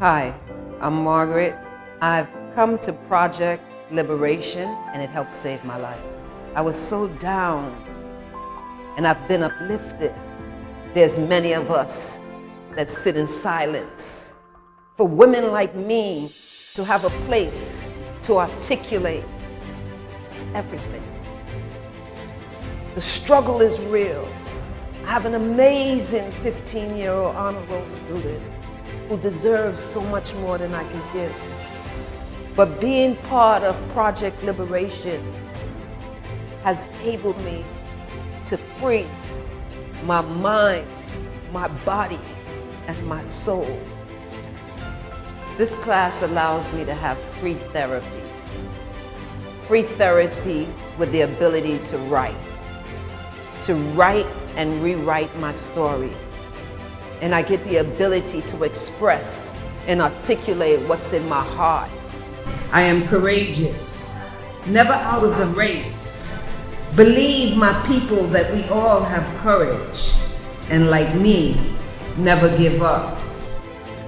Hi, I'm Margaret. I've come to Project Liberation and it helped save my life. I was so down and I've been uplifted. There's many of us that sit in silence. For women like me to have a place to articulate, it's everything. The struggle is real. I have an amazing 15-year-old honor roll student who deserves so much more than I can give. But being part of Project Liberation has enabled me to free my mind, my body, and my soul. This class allows me to have free therapy. Free therapy with the ability to write and rewrite my story. And I get the ability to express and articulate what's in my heart. I am courageous, never out of the race. Believe, my people, that we all have courage. And like me, never give up.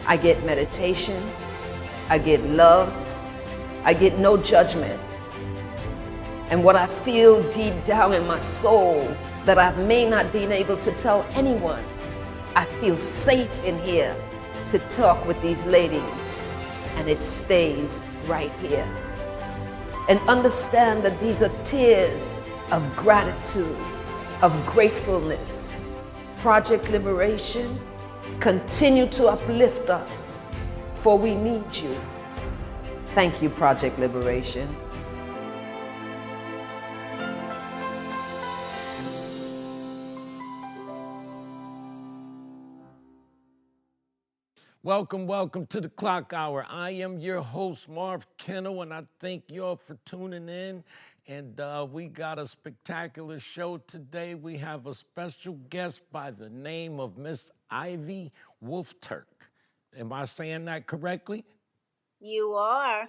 I get meditation, I get love, I get no judgment. And what I feel deep down in my soul that I may not been able to tell anyone, I feel safe in here to talk with these ladies, and it stays right here. And understand that these are tears of gratitude, of gratefulness. Project Liberation, continue to uplift us, for we need you. Thank you, Project Liberation. Welcome to the Clock Hour. I am your host, Marv Kennel, and I thank y'all for tuning in. And we got a spectacular show today. We have a special guest by the name of Miss Ivy Woolf Turk. Am I saying that correctly? You are.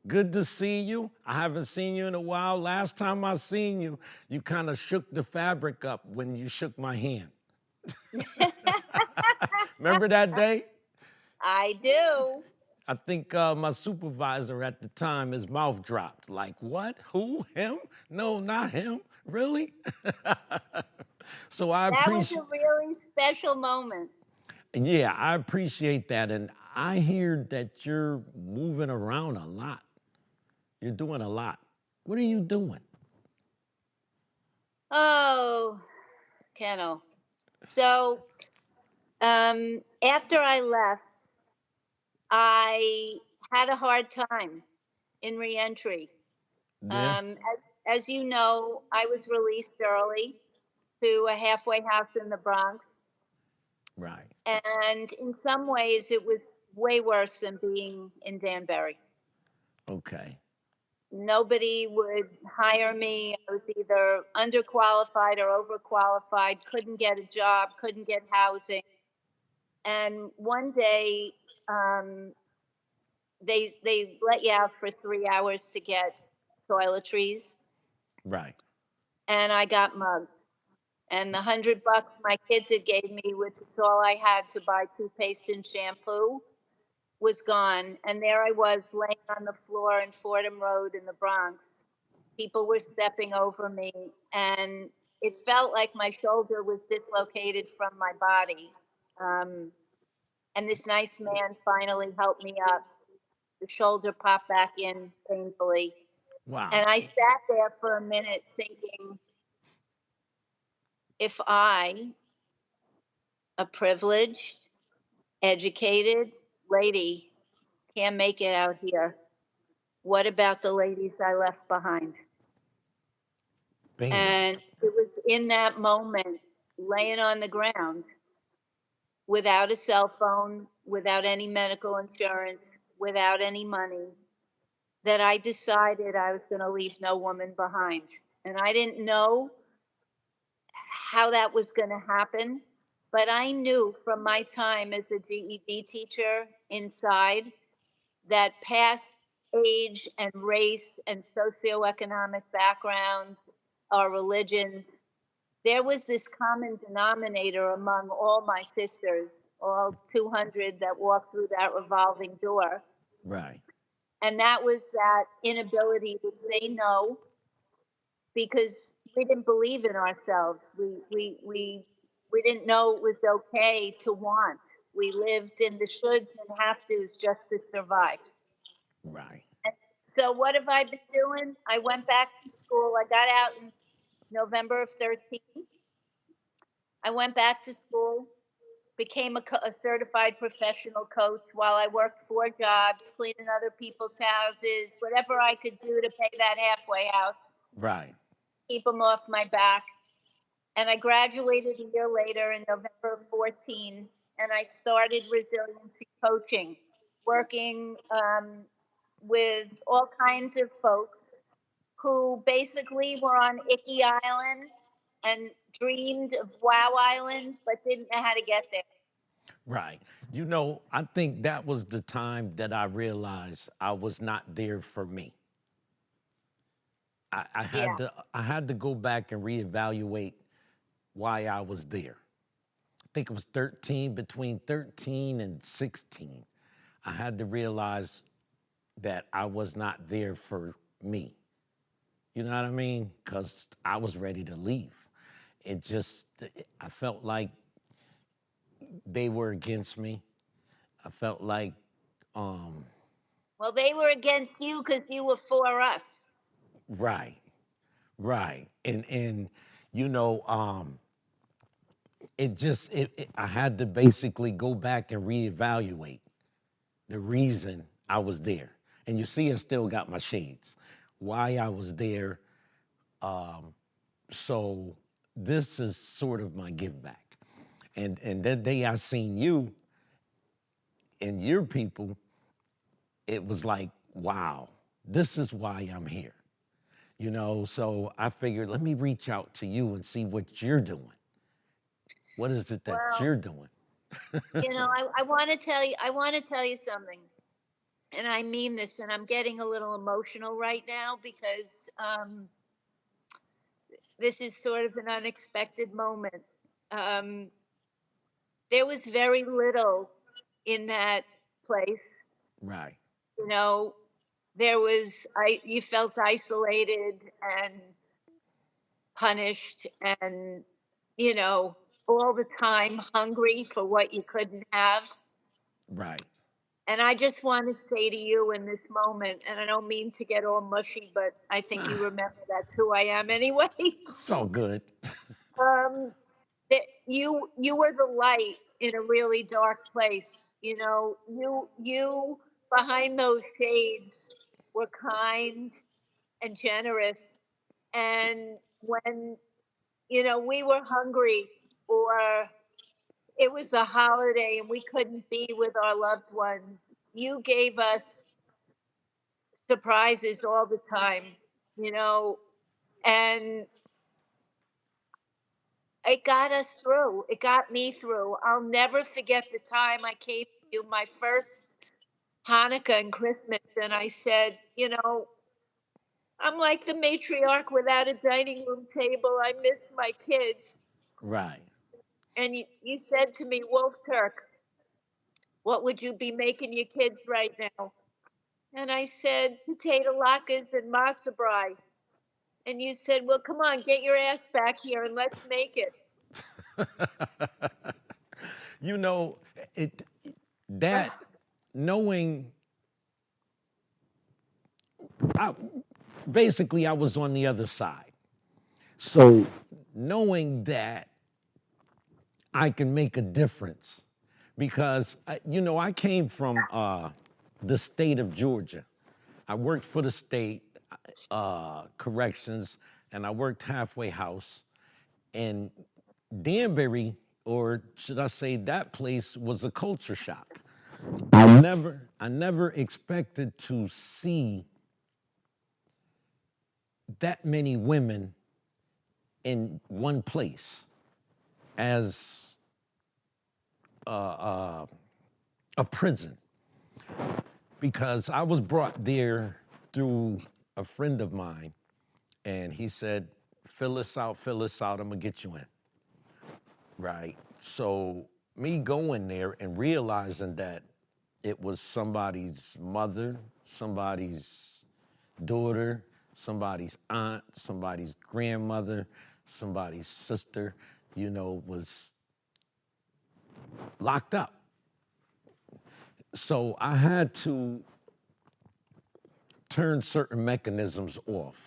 Good to see you. I haven't seen you in a while. Last time I seen you, you kind of shook the fabric up when you shook my hand. Remember that day? I do. I think my supervisor at the time, his mouth dropped. Like, what? Who? Him? No, not him. Really? So I That was appreciate, a really special moment. yeah, I appreciate that. And I hear that you're moving around a lot. You're doing a lot. What are you doing? Oh, Kennel. So, after I left, I had a hard time in reentry. Yeah, As you know, I was released early to a halfway house in the Bronx. right. And in some ways, it was way worse than being in Danbury. Okay. Nobody would hire me. I was either underqualified or overqualified, couldn't get a job, couldn't get housing. And one day, um, they let you out for 3 hours to get toiletries, Right. and I got mugged. And the $100 my kids had gave me, which is all I had to buy toothpaste and shampoo, was gone. And there I was laying on the floor in Fordham Road in the Bronx. People were stepping over me, and it felt like my shoulder was dislocated from my body. Um, and this nice man finally helped me up. The shoulder popped back in painfully. Wow. And I sat there for a minute thinking, if I, a privileged, educated lady, can't make it out here, what about the ladies I left behind? Bingo. And it was in that moment, laying on the ground, without a cell phone, without any medical insurance, without any money, that I decided I was going to leave no woman behind. And I didn't know how that was going to happen, but I knew from my time as a GED teacher inside that past age and race and socioeconomic backgrounds, our religions, there was this common denominator among all my sisters, all 200 that walked through that revolving door. Right. And that was that inability to say no because we didn't believe in ourselves. We didn't know it was okay to want. We lived in the shoulds and have tos just to survive. Right. And so what have I been doing? I went back to school. I got out in November of 13. I went back to school, became a certified professional coach while I worked 4 jobs, cleaning other people's houses, whatever I could do to pay that halfway house, Right. keep them off my back. And I graduated a year later in November of 14, and I started resiliency coaching, working with all kinds of folks who basically were on Icky Island and dreamed of Wow Island, but didn't know how to get there. Right. You know, I think that was the time that I realized I was not there for me. Yeah. I had to go back and reevaluate why I was there. I think it was 13, between 13 and 16. I had to realize that I was not there for me. You know what I mean? Because I was ready to leave. It just, I felt like they were against me. I felt like, um, Well, they were against you because you were for us. right, right, and you know, I had to basically go back and reevaluate the reason I was there. And you see, I still got my shades. Why I was there. Um, so this is sort of my give back. And that day I seen you and your people, it was like, wow, this is why I'm here. You know, so I figured let me reach out to you and see what you're doing. What is it that Well, you're doing? I want to tell you, something, and I mean this, and I'm getting a little emotional right now because this is sort of an unexpected moment. Um, there was very little in that place. Right, You know, you felt isolated and punished and, you know, all the time hungry for what you couldn't have. right. And I just want to say to you in this moment, and I don't mean to get all mushy, but I think you remember that's who I am anyway. It's all good. um, that you were the light in a really dark place. You behind those shades were kind and generous. And when we were hungry or it was a holiday and we couldn't be with our loved ones, you gave us surprises all the time, you know, and it got us through. It got me through. I'll never forget the time I came to you my first Hanukkah and Christmas, and I said, I'm like the matriarch without a dining room table. I miss my kids. Right. And you said to me, Wolf, Turk, what would you be making your kids right now? And I said, potato latkes and masa brai. And you said, well, come on, get your ass back here and let's make it. You know, it that knowing I basically I was on the other side. So knowing that I can make a difference because I came from the state of Georgia. I worked for the state corrections, and I worked halfway house. And Danbury, or should I say, that place was a culture shock. I never expected to see that many women in one place as uh, a prison because I was brought there through a friend of mine, and he said, fill this out, I'm gonna get you in. Right. So me going there and realizing that it was somebody's mother, somebody's daughter, somebody's aunt, somebody's grandmother, somebody's sister, was locked up. So I had to turn certain mechanisms off.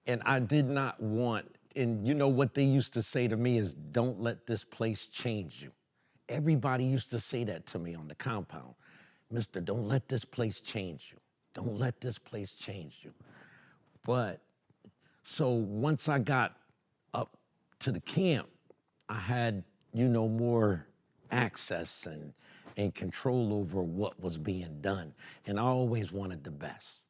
And I did not want, and you know what they used to say to me is, don't let this place change you. Everybody used to say that to me on the compound. Mister, don't let this place change you. Don't let this place change you. But so once I got up to the camp, I had, more access and control over what was being done. And I always wanted the best.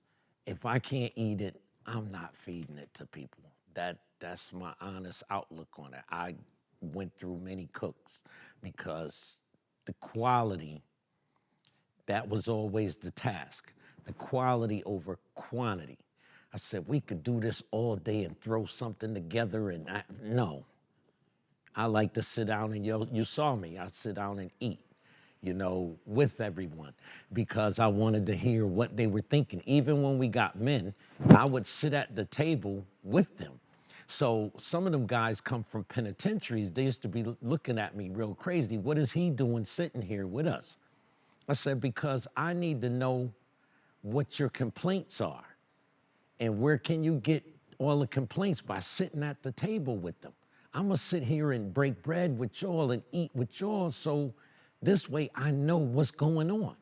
If I can't eat it, I'm not feeding it to people. That's my honest outlook on it. I went through many cooks because the quality, that was always the task. The quality over quantity. I said, we could do this all day and throw something together and no. I like to sit down and you saw me, I sit down and eat, with everyone because I wanted to hear what they were thinking. Even when we got men, I would sit at the table with them. So some of them guys come from penitentiaries. They used to be looking at me real crazy. What is he doing sitting here with us? I said, because I need to know what your complaints are and where can you get all the complaints by sitting at the table with them. I'm gonna sit here and break bread with y'all and eat with y'all so this way I know what's going on.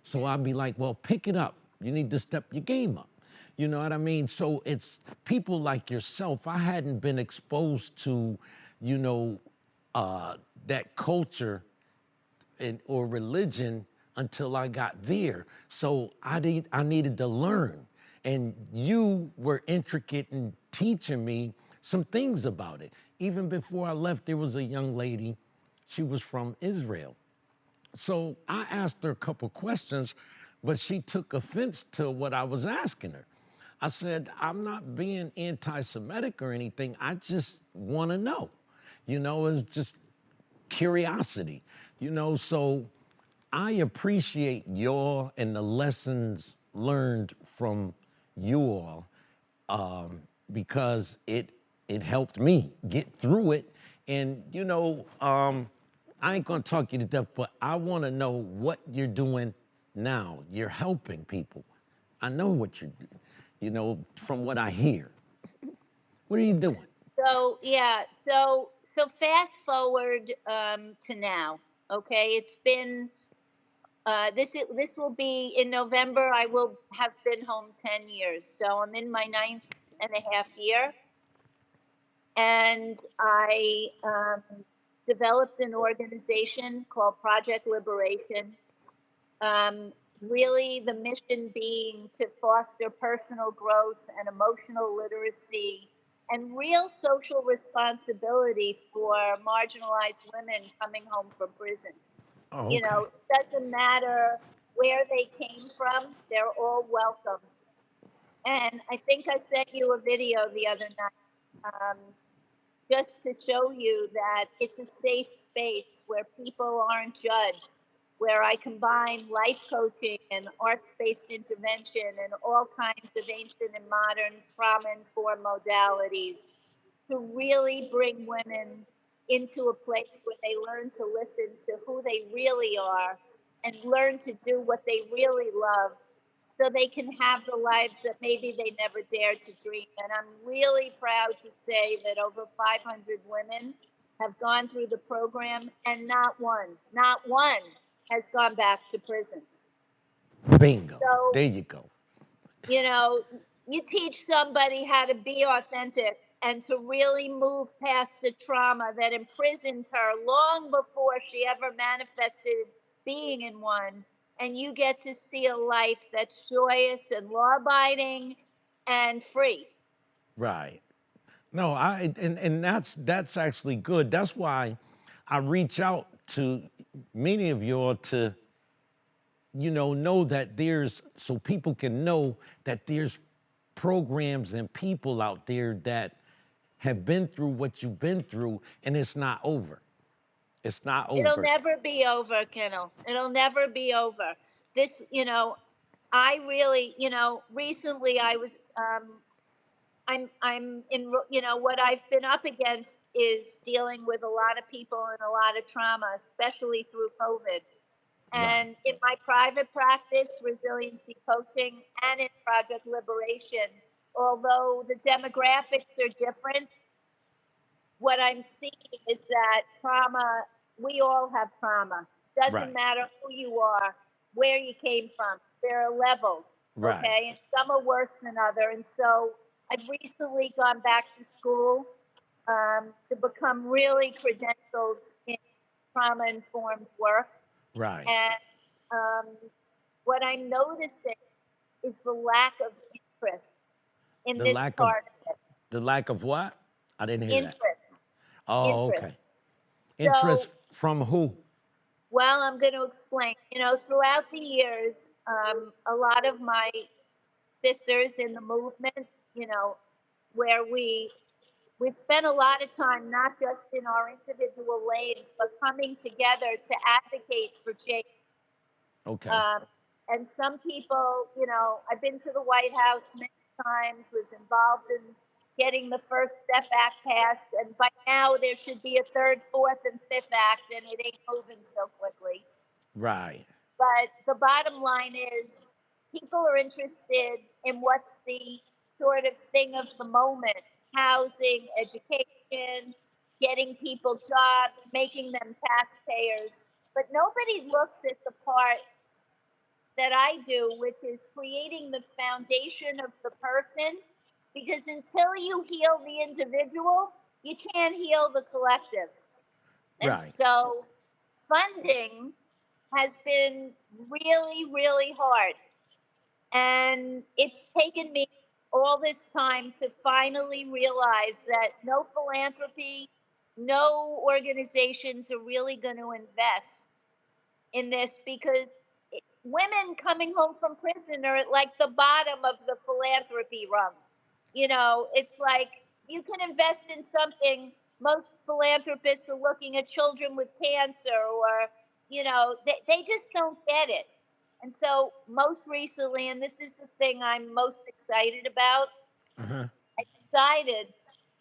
So I'll be like, well, pick it up. You need to step your game up. You know what I mean? So it's people like yourself. I hadn't been exposed to, that culture or religion until I got there. So I needed to learn. And you were intricate in teaching me some things about it. Even before I left, there was a young lady, she was from Israel. So I asked her a couple questions, but she took offense to what I was asking her. I said, I'm not being anti-Semitic or anything. I just want to know. It's just curiosity, so I appreciate y'all and the lessons learned from you all because it helped me get through it. And I ain't gonna talk you to death, but I want to know what you're doing now. You're helping people. I know what you're doing, from what I hear. What are you doing? So yeah, so fast forward to now. Okay, it's been this will be in November. I will have been home 10 years, so I'm in my ninth and a half year, and I developed an organization called Project Liberation. Really, the mission being to foster personal growth and emotional literacy and real social responsibility for marginalized women coming home from prison. Oh, okay. It doesn't matter where they came from, they're all welcome. And I think I sent you a video the other night just to show you that it's a safe space where people aren't judged, where I combine life coaching and arts-based intervention and all kinds of ancient and modern trauma-informed modalities to really bring women into a place where they learn to listen to who they really are and learn to do what they really love so they can have the lives that maybe they never dared to dream. And I'm really proud to say that over 500 women have gone through the program and not one has gone back to prison. Bingo. So, There you go. you know, you teach somebody how to be authentic and to really move past the trauma that imprisoned her long before she ever manifested being in one. And you get to see a life that's joyous and law abiding and free. Right. No, and that's actually good. That's why I reach out to many of y'all to, know that there's so people can know that there's programs and people out there that have been through what you've been through and it's not over. It's not It'll over. never be over, Kendall. It'll never be over. This, I really, recently I was, I'm in, what I've been up against is dealing with a lot of people and a lot of trauma, especially through COVID. Right. And in my private practice, resiliency coaching, and in Project Liberation, although the demographics are different, what I'm seeing is that trauma, we all have trauma. Doesn't Right. matter who you are, where you came from. There are levels, Right. okay? And some are worse than other. And so I've recently gone back to school to become really credentialed in trauma informed work. Right. And um, what I'm noticing is the lack of interest in The this lack of part of the lack of what? I didn't it. hear that. Interest, Oh, interest. okay. So Interest from who? well, I'm going to explain. Throughout the years, a lot of my sisters in the movement, where we spent a lot of time not just in our individual lanes, but coming together to advocate for change. Okay. Um, and some people, I've been to the White House many times, was involved in getting the First Step Act passed, and by now there should be a third, fourth, and fifth act, and it ain't moving so quickly. Right. But the bottom line is people are interested in what's the sort of thing of the moment: housing, education, getting people jobs, making them taxpayers. But nobody looks at the part that I do, which is creating the foundation of the person. Because until you heal the individual, you can't heal the collective. And Right. so funding has been really, really hard. And it's taken me all this time to finally realize that no philanthropy, no organizations are really going to invest in this because women coming home from prison are at like the bottom of the philanthropy rung. It's like you can invest in something. Most philanthropists are looking at children with cancer or, they just don't get it. And so, most recently, and this is the thing I'm most excited about, Uh-huh. I decided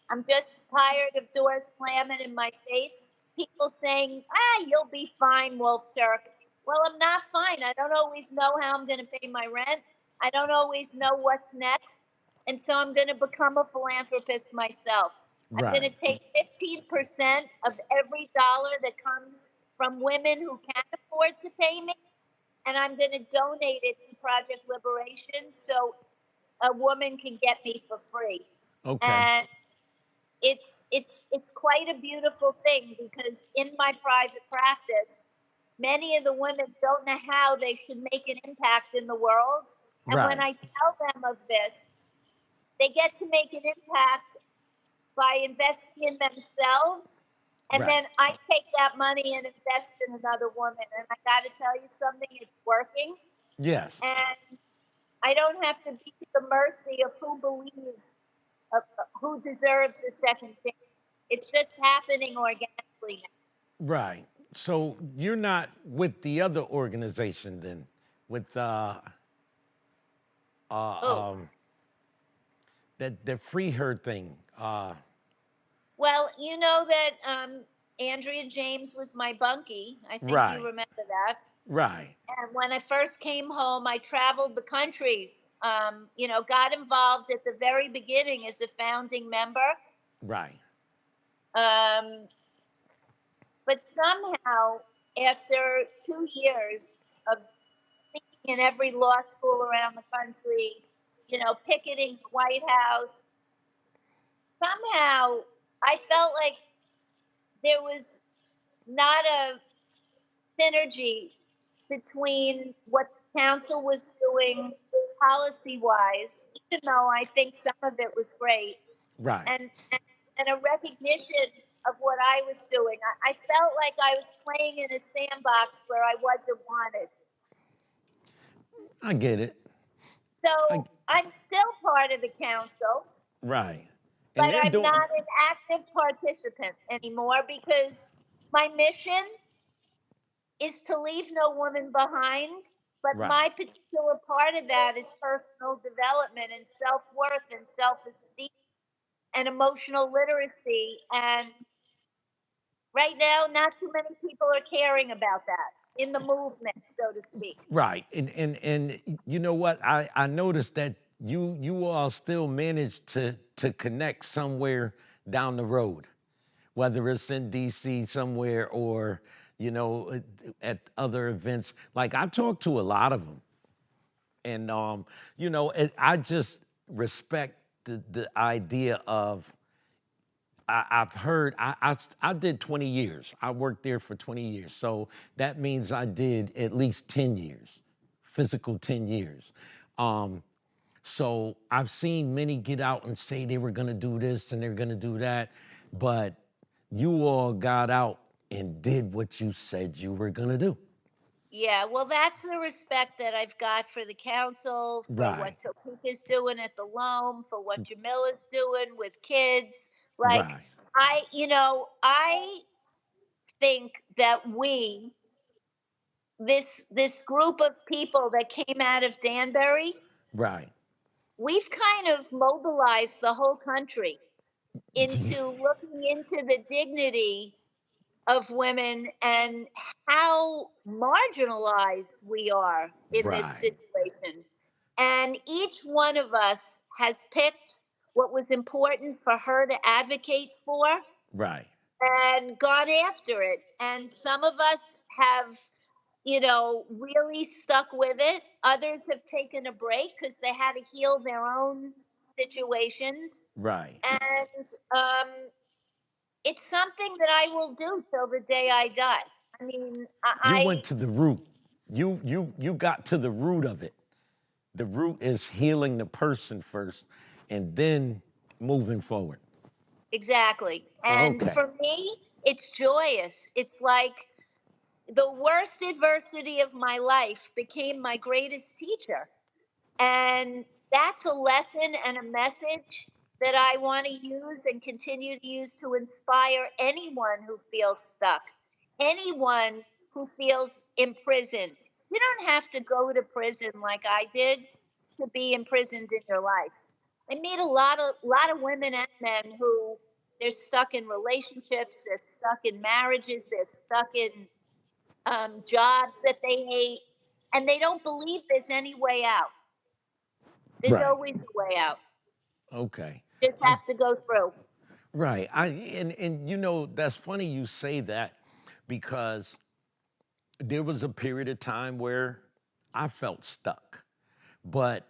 I'm just tired of doors slamming in my face. People saying, you'll be fine, Wolf Turk. Well, I'm not fine. I don't always know how I'm going to pay my rent. I don't always know what's next. And so I'm going to become a philanthropist myself. I'm going Right. to take 15% of every dollar that comes from women who can't afford to pay me, and I'm going to donate it to Project Liberation so a woman can get me for free. Okay. And it's quite a beautiful thing because in my private practice, many of the women don't know how they should make an impact in the world. And when Right. I tell them of this, they get to make an impact by investing in themselves. And Right. then I take that money and invest in another woman. And I got to tell you something, it's working. Yes. And I don't have to be at the mercy of who believes, who deserves a second chance. It's just happening organically now. Right. So you're not with the other organization then, with Oh, uh, that the free her thing. well, you know that Andrea James was my bunkie. I think you Right. remember that. Right. And when I first came home, I traveled the country. Got involved at the very beginning as a founding member. Right. Um, but somehow, after 2 years of speaking in every law school around the country, picketing the White House, somehow I felt like there was not a synergy between what the council was doing policy wise, even though I think some of it was great, Right. and a recognition of what I was doing. I felt like I was playing in a sandbox where I wasn't wanted. I get it. I So I'm still part of the council, right. And but they're I'm doing not an active participant anymore because My mission is to leave no woman behind, but Right. my particular part of that is personal development and self worth and self esteem and emotional literacy. And right now, not too many people are caring about that in the movement, so to speak. Right. And you know what? I noticed that you all still managed to connect somewhere down the road, whether it's in DC somewhere or, at other events. Like I talked to a lot of them. And I just respect the idea of I've heard I did 20 years. I worked there for 20 years. So that means I did at least 10 years, physical 10 years. Um, so I've seen many get out and say they were gonna do this and they're gonna do that, but you all got out and did what you said you were gonna do. Yeah, well, that's the respect that I've got for the council, for Right, what Topeka's doing at the Loam, for what Jamila's doing with kids. Like, right, I think that this group of people that came out of Danbury, right. we've kind of mobilized the whole country into looking into the dignity of women and how marginalized we are in this Right, situation. And each one of us has picked what was important for her to advocate for right, and gone after it. And some of us have, really stuck with it. Others have taken a break because they had to heal their own situations. right. And it's something that I will do till the day I die. I mean, You went to the root. You got to the root of it. The root is healing the person first and then moving forward. exactly. And Okay. for me, it's joyous. It's like the worst adversity of my life became my greatest teacher. And that's a lesson and a message that I want to use and continue to use to inspire anyone who feels stuck, anyone who feels imprisoned. You don't have to go to prison like I did to be imprisoned in your life. I meet a lot of women and men who they're stuck in relationships, they're stuck in marriages, they're stuck in jobs that they hate, and they don't believe there's any way out. There's Right. always a way out. Okay. Just I, have to go through. right. And that's funny you say that because there was a period of time where I felt stuck. But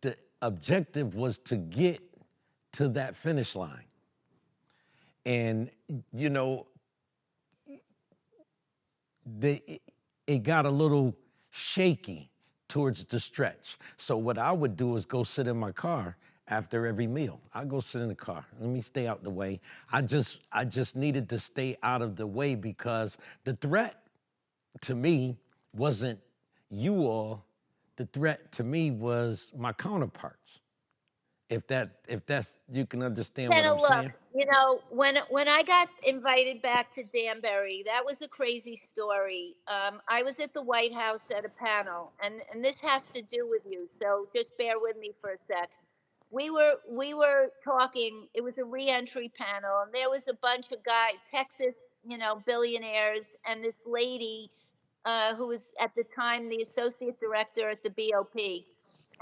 the objective was to get to that finish line. And you know, it got a little shaky towards the stretch. So what I would do is go sit in my car after every meal. I go sit in the car. Let me stay out the way. I just needed to stay out of the way because the threat to me wasn't you all. The threat to me was my counterparts. If that's you can understand what Kind I'm of look, saying? when I got invited back to Danbury, that was a crazy story. I was at the White House at a panel, and this has to do with you, so just bear with me for a sec. We were talking. It was a reentry panel, and there was a bunch of guys, Texas, billionaires, and this lady who was at the time the associate director at the BOP.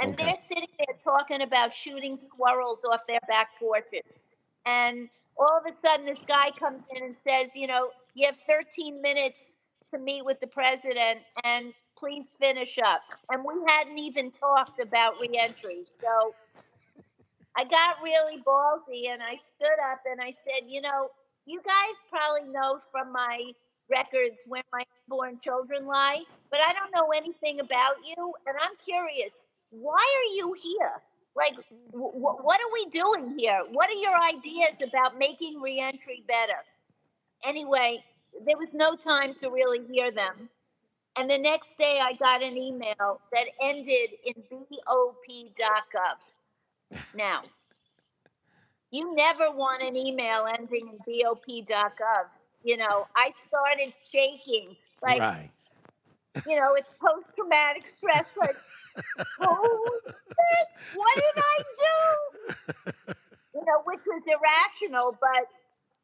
And Okay. they're sitting there talking about shooting squirrels off their back porches. And all of a sudden, this guy comes in and says, you have 13 minutes to meet with the president and please finish up. And we hadn't even talked about reentry. So I got really ballsy and I stood up and I said, you guys probably know from my records where my unborn children lie, but I don't know anything about you. And I'm curious, why are you here? Like, what are we doing here? What are your ideas about making reentry better? Anyway, there was no time to really hear them. And the next day, I got an email that ended in bop.gov. Now, you never want an email ending in bop.gov. I started shaking. Like, Right. it's post-traumatic stress. Like, holy shit, what did I do? Which was irrational, but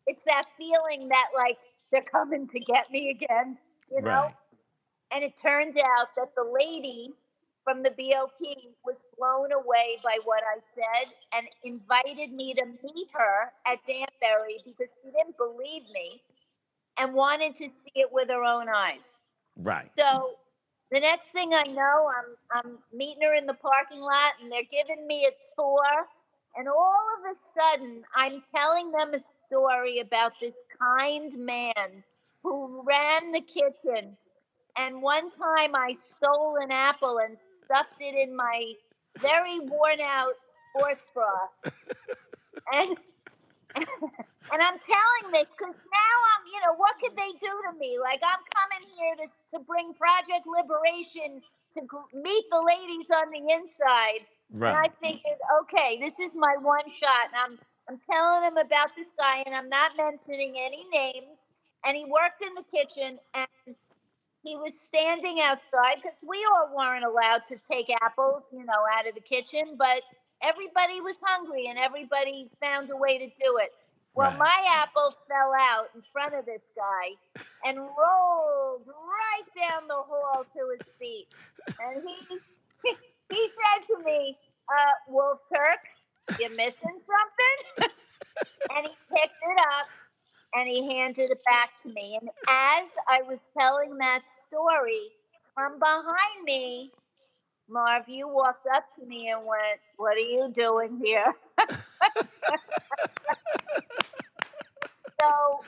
it's that feeling that, like, they're coming to get me again, you know? Right. And it turns out that the lady from the BOP was blown away by what I said and invited me to meet her at Danbury because she didn't believe me and wanted to see it with her own eyes. Right. So the next thing I know, I'm meeting her in the parking lot and they're giving me a tour. And all of a sudden, I'm telling them a story about this kind man who ran the kitchen. And one time I stole an apple and stuffed it in my very worn out sports bra. And and I'm telling this because now what could they do to me? Like, I'm coming here to bring Project Liberation to meet the ladies on the inside. And I Right. figured, okay, this is my one shot. And I'm telling them about this guy, and I'm not mentioning any names. And he worked in the kitchen, and he was standing outside because we all weren't allowed to take apples, out of the kitchen, but everybody was hungry and everybody found a way to do it. Well, Right. my apple fell out in front of this guy and rolled right down the hall to his feet. And he said to me, Wolf Turk, you missing something? And he picked it up and he handed it back to me. And as I was telling that story, from behind me, Marv, you walked up to me and went, "What are you doing here?" So,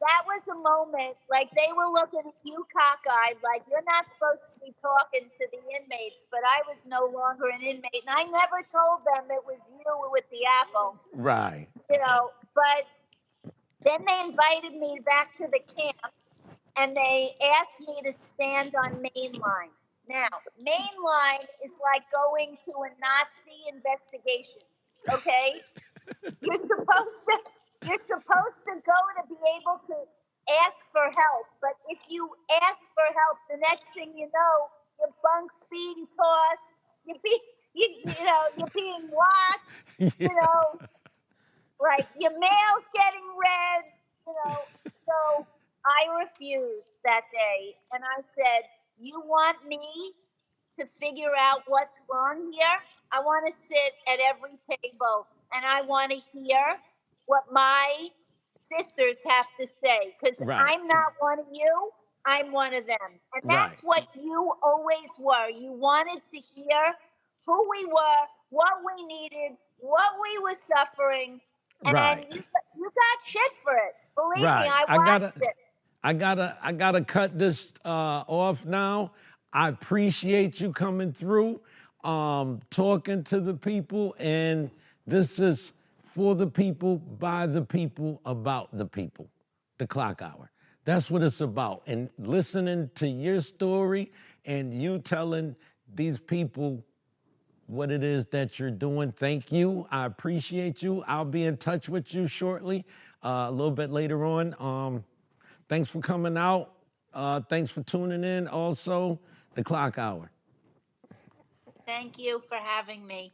that was a moment. Like, they were looking at you cockeyed, like you're not supposed to be talking to the inmates. But I was no longer an inmate, and I never told them it was you with the apple. Right. But then they invited me back to the camp and they asked me to stand on main line. Now, main line is like going to a Nazi investigation. Okay? You're supposed to go to be able to ask for help, but if you ask for help, the next thing you know, your bunk's being tossed, you're being watched, Yeah. you know, like your mail's getting read. So I refused that day. And I said, "You want me to figure out what's wrong here? I want to sit at every table and I want to hear what my sisters have to say because Right. I'm not one of you. I'm one of them." And Right. that's what you always were. You wanted to hear who we were, what we needed, what we were suffering, and Right. you got shit for it. Believe me, Right. I I watched gotta it. I gotta cut this off now. I appreciate you coming through, talking to the people, and this is for the people, by the people, about the people. The Clock Hour. That's what it's about. And listening to your story and you telling these people what it is that you're doing. Thank you. I appreciate you. I'll be in touch with you shortly, a little bit later on. Thanks for coming out. Thanks for tuning in. Also, the Clock Hour. Thank you for having me.